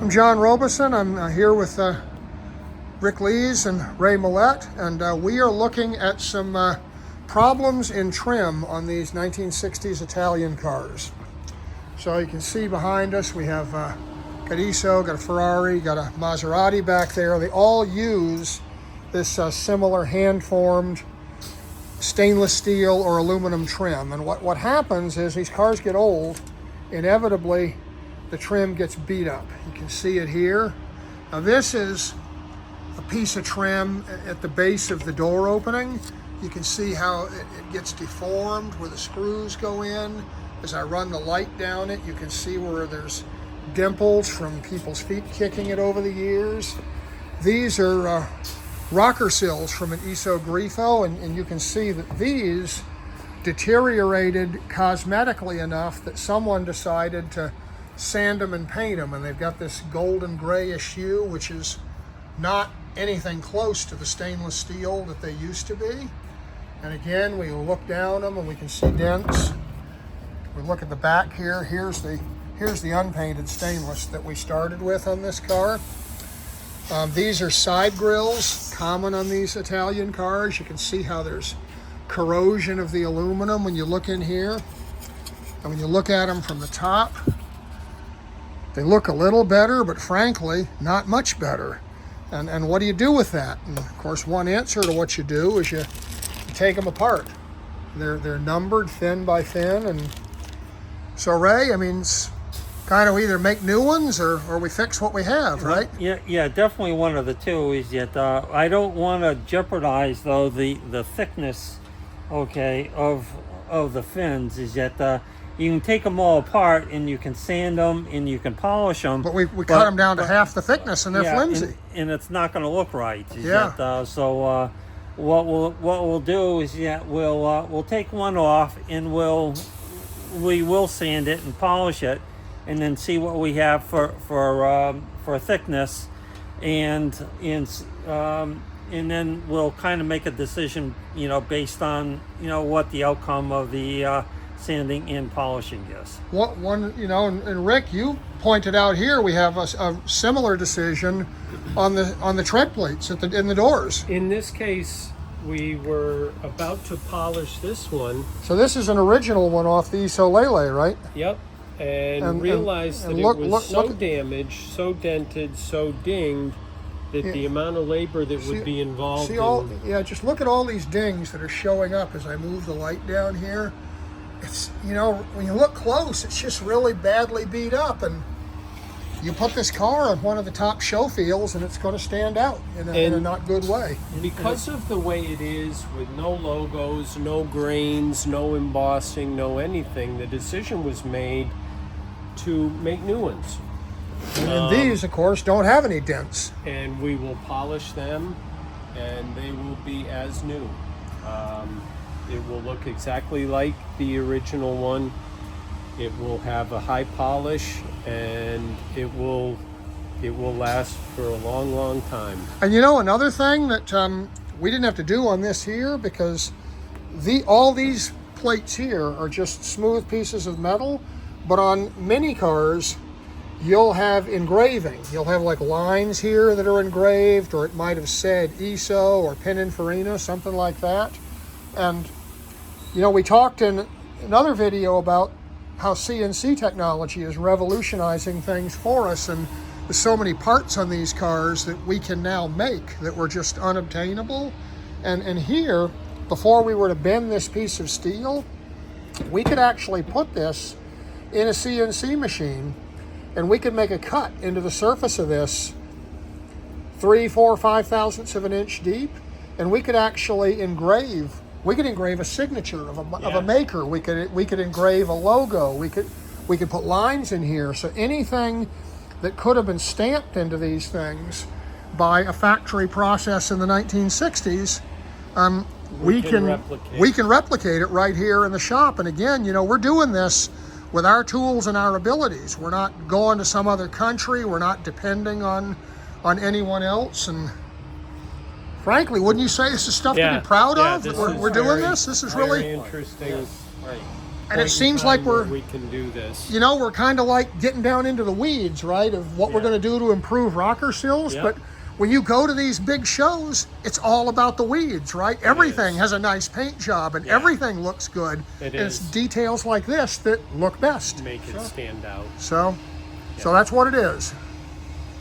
I'm John Robison. I'm here with Rick Lees and Ray Millette, and we are looking at some problems in trim on these 1960s Italian cars. So you can see behind us we have got ISO, got a Ferrari, got a Maserati back there. They all use this similar hand-formed stainless steel or aluminum trim. And what happens is these cars get old, inevitably the trim gets beat up. You can see it here. Now this is a piece of trim at the base of the door opening. You can see how it gets deformed where the screws go in. As I run the light down it, you can see where there's dimples from people's feet kicking it over the years. These are rocker sills from an ISO Grifo, and you can see that these deteriorated cosmetically enough that someone decided to sand them and paint them, and they've got this golden grayish hue, which is not anything close to the stainless steel that they used to be. And again, we look down them and we can see dents. We look at the back here. Here's the unpainted stainless that we started with on this car. These are side grills, common on these Italian cars. You can see how there's corrosion of the aluminum when you look in here. And when you look at them from the top, they look a little better, but frankly, not much better. And what do you do with that? And of course, one answer to what you do is you take them apart. They're numbered thin by thin. And so Ray, I mean, it's kind of either make new ones or we fix what we have, right? Yeah, definitely one of the two. Is that I don't want to jeopardize though the thickness, okay, of the fins. Is that you can take them all apart and you can sand them and you can polish them. But we cut them down to half the thickness and they're flimsy. And it's not going to look right. Yeah. What we'll do is we'll take one off and we will sand it and polish it, and then see what we have for thickness, and then we'll kind of make a decision, based on what the outcome of the sanding and polishing is. What one, and Rick, you pointed out here we have a similar decision on the tread plates in the doors. In this case, we were about to polish this one. So this is an original one off the ISO Lele, right? Yep. And realized that it was so damaged, so dented, so dinged, that the amount of labor that would be involved just look at all these dings that are showing up as I move the light down here. It's, when you look close, it's just really badly beat up, and you put this car on one of the top show fields and it's going to stand out in a not good way. Because of the way it is, with no logos, no grains, no embossing, no anything, the decision was made to make new ones. And these, of course, don't have any dents. And we will polish them, and they will be as new. It will look exactly like the original one. It will have a high polish, and it will last for a long, long time. And another thing that we didn't have to do on this here, because all these plates here are just smooth pieces of metal, but on many cars, you'll have engraving. You'll have like lines here that are engraved, or it might have said ISO or Pininfarina, something like that. And we talked in another video about how CNC technology is revolutionizing things for us, and there's so many parts on these cars that we can now make that were just unobtainable. And here, before we were to bend this piece of steel, we could actually put this in a CNC machine, and we could make a cut into the surface of this 3, 4, 5 thousandths of an inch deep, and we could actually engrave a signature of a maker. We could engrave a logo. We could put lines in here. So anything that could have been stamped into these things by a factory process in the 1960s, we can replicate it right here in the shop. And again, we're doing this with our tools and our abilities. We're not going to some other country. We're not depending on anyone else. And frankly, wouldn't you say this is stuff to be proud of? We're doing this. This is really interesting. Yes, right. point in seems time like where we're- we can do this. You know, we're kind of like getting down into the weeds, right, of what we're Yeah. going to do to improve rocker sills. Yep. But when you go to these big shows, it's all about the weeds, right? Everything is. has a nice paint job and Yeah. everything looks good. It and it's is. details like this that look best. Make it stand out. So that's what it is.